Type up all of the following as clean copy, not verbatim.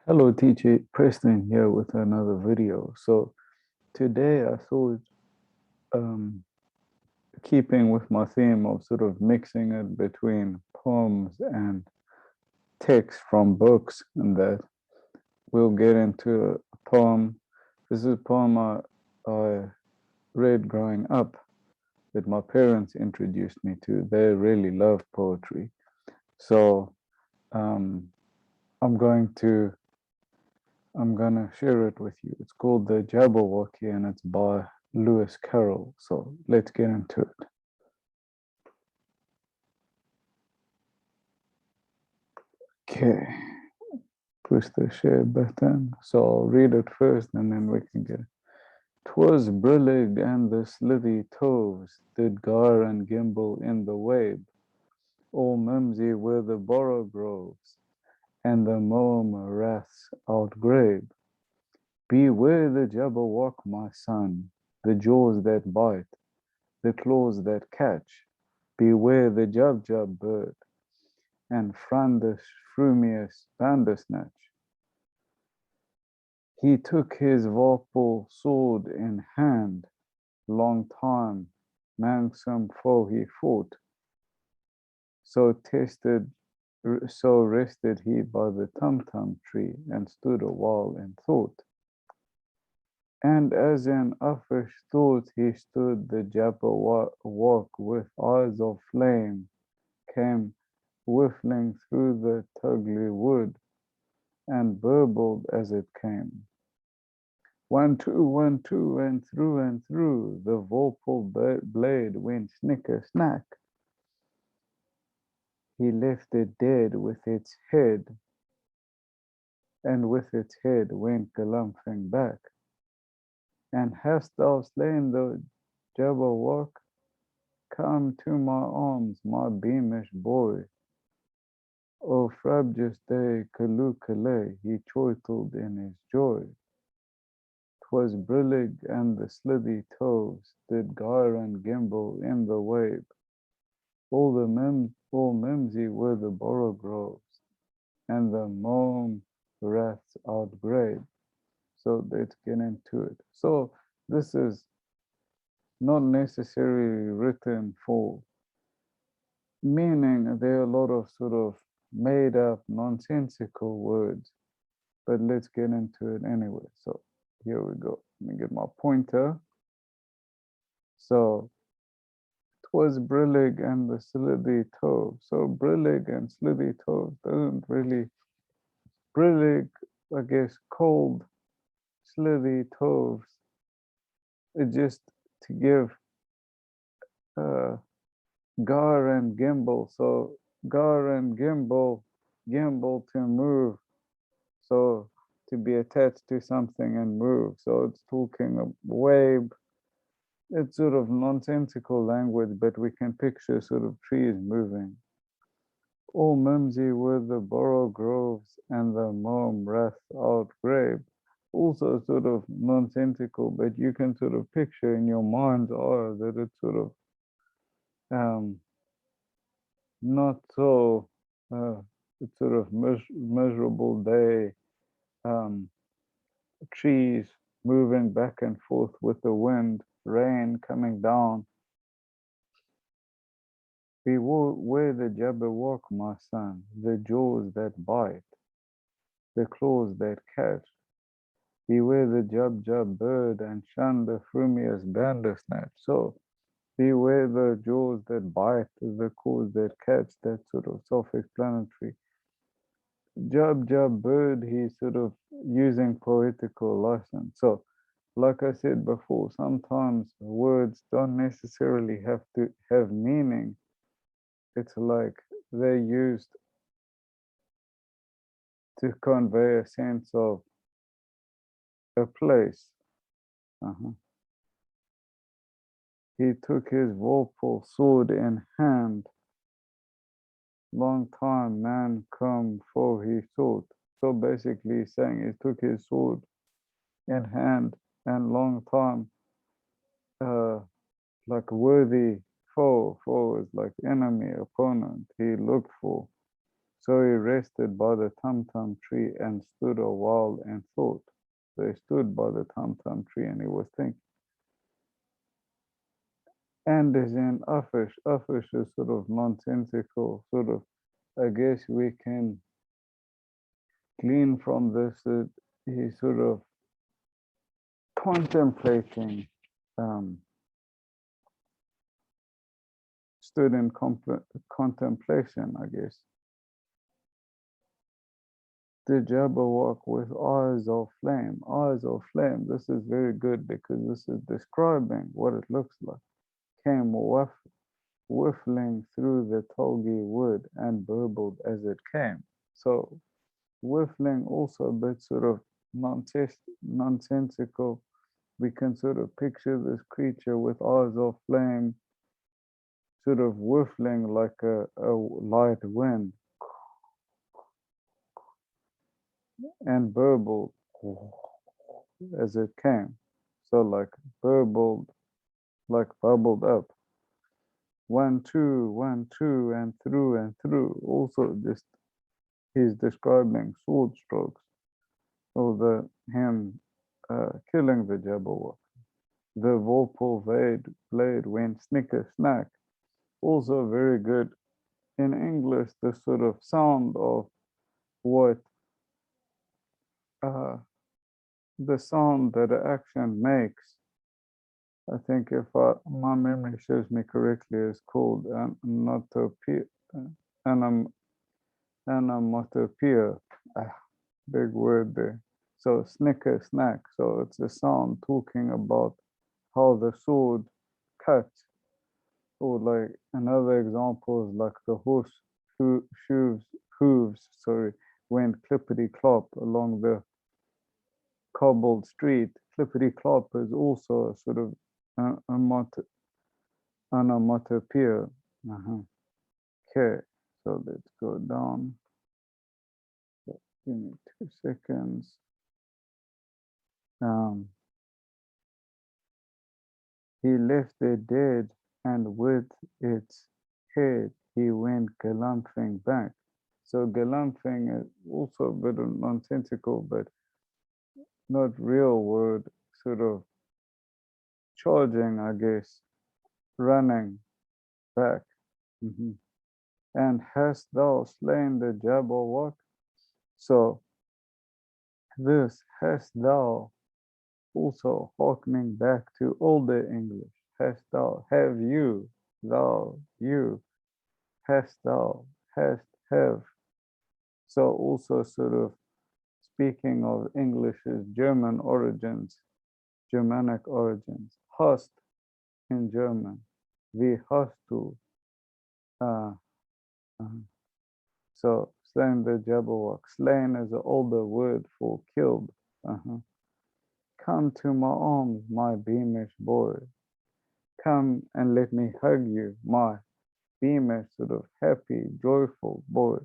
Hello, teacher Preston here with another video. So today I thought, um, keeping with my theme of sort of mixing it between poems and text from books, and that we'll get into a poem. This is a poem I read growing up that my parents introduced me to. They really love poetry. So um, I'm going to I'm gonna share it with you. It's called the Jabbawocky and it's by Lewis Caroll. So let's get into it. Okay, push the share button. So I'll read it first and then we can get it. 'Twas brillig and the slithy toves did gyre and gimble in the wabe. All mimsy were the borogroves and the mome raths outgrabe. Beware the Jabberwock, my son, the jaws that bite, the claws that catch. Beware the Jubjub bird, and Frandus frumius bandersnatch. He took his vorpal sword in hand, long time, manxome foe he fought. So rested he by the tumtum tree, and stood a while in thought. And as in uffish thought he stood, the Jabberwock with eyes of flame came whiffling through the tugly wood, and burbled as it came. 1, 2, and through, the vorpal blade went snicker snack. He left it dead with its head, and with its head went galumphing back. And hast thou slain the Jabberwock? Come to my arms, my beamish boy. O frabjous day, Kalukale, he chortled in his joy. 'Twas brillig and the slithy toves did gyre and gimble in the wabe. All mimsy were the borogroves, and the mome raths outgrabe. So let's get into it. So this is not necessarily written for meaning. There are a lot of sort of made up nonsensical words, but let's get into it anyway. So here we go. Let me get my pointer. So 'twas brillig and the slithy tove. So brillig and slithy tove doesn't really brillig, I guess cold, slithy toves. It just to give gar and gimbal. So gar and gimbal, gimbal to move. So to be attached to something and move. So it's talking of wave. It's sort of nonsensical language, but we can picture sort of trees moving. All mimsy were the borogroves and the mome rath outgrabe. Also sort of nonsensical, but you can sort of picture in your mind's eye that it's sort of not so, it's sort of miserable day, trees moving back and forth with the wind, rain coming down. Beware the Jabberwock, my son, the jaws that bite, the claws that catch. Beware the Jubjub bird and shun the frumious bandersnatch. So beware the jaws that bite, the claws that catch. That's sort of self-explanatory. Jubjub bird, he's sort of using poetical license. So like I said before, sometimes words don't necessarily have to have meaning. It's like they're used to convey a sense of a place. He took his vorpal sword in hand. Long time man come for he thought. So basically he's saying he took his sword in hand and long time, like worthy foe. Foe is like enemy, opponent he looked for. So he rested by the tum-tum tree and stood a while and thought. So he stood by the tum-tum tree and he was thinking. And is in Ufish. Ufish is sort of nonsensical, sort of, I guess we can glean from this that he's sort of contemplating, stood in contemplation, I guess. The Jabberwock with eyes of flame. Eyes of flame. This is very good because this is describing what it looks like. Came whiffling through the tulgey wood and burbled as it came. So whiffling also a bit sort of nonsensical. We can sort of picture this creature with eyes of flame, sort of whiffling like a light wind and burbled as it came. So like burbled, like bubbled up. 1, 2, 1, 2, and through. Also, just he's describing sword strokes of him killing the Jabberwock. The Vorpal blade went snicker snack. Also very good in English. The sort of sound of what the sound that an action makes. I think if my memory serves me correctly, is called onomatopoeia. Big word there. So snicker snack. So it's a sound talking about how the sword cuts. Or like another example is like the horse hooves, went clippity clop along the cobbled street. Clippity clop is also a sort of onomatopoeia. Okay, so let's go down. Give me 2 seconds. He left it dead, and with its head he went galumphing back. So galumphing is also a bit of nonsensical, but not real word, sort of charging, I guess, running back. And hast thou slain the Jabberwock? So this hast thou also hearkening back to older English. Hast thou, have you, thou, you, hast thou, hast, have. So also sort of speaking of English's German origins, Germanic origins. Hast in German. Wie hast du? So slain the Jabberwock. Slain is an older word for killed. Come to my arms, my beamish boy. Come and let me hug you, my beamish, sort of happy, joyful boy.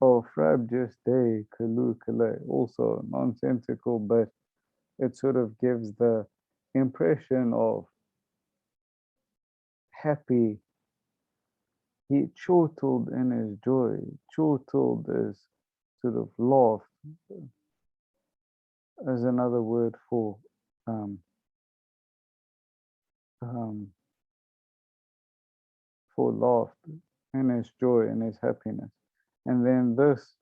Oh, frabjous day, kalu kale. Also nonsensical, but it sort of gives the impression of happy. He chortled in his joy. Chortled is sort of laughed, as another word for laughed in his joy and his happiness. And then this,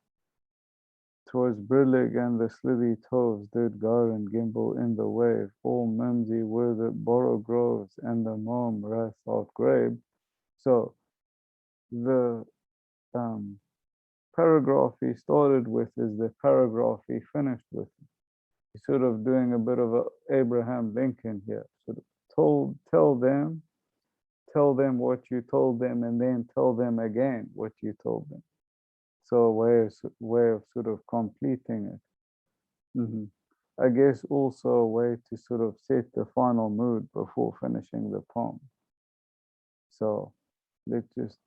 'twas brillig and the slithy toves did gar and gimble in the wave. All mimsy were the borogroves and the mom wrath of grabe. So the paragraph he started with is the paragraph he finished with. He's sort of doing a bit of a Abraham Lincoln here. Sort of tell them what you told them, and then tell them again what you told them. So a way of sort of completing it. I guess also a way to sort of set the final mood before finishing the poem. So let's just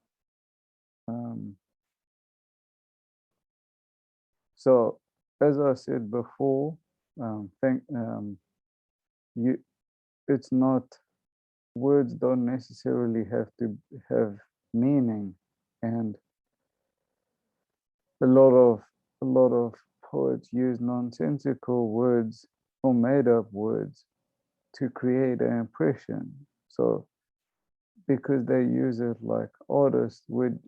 so as I said before, it's not, words don't necessarily have to have meaning, and a lot of a lot of poets use nonsensical words or made up words to create an impression. So because they use it like artists would,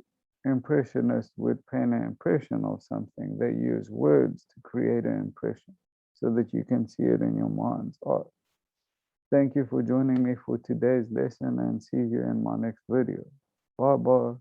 impressionists would paint an impression of something, they use words to create an impression so that you can see it in your mind's eye. Thank you for joining me for today's lesson and see you in my next video. Bye bye.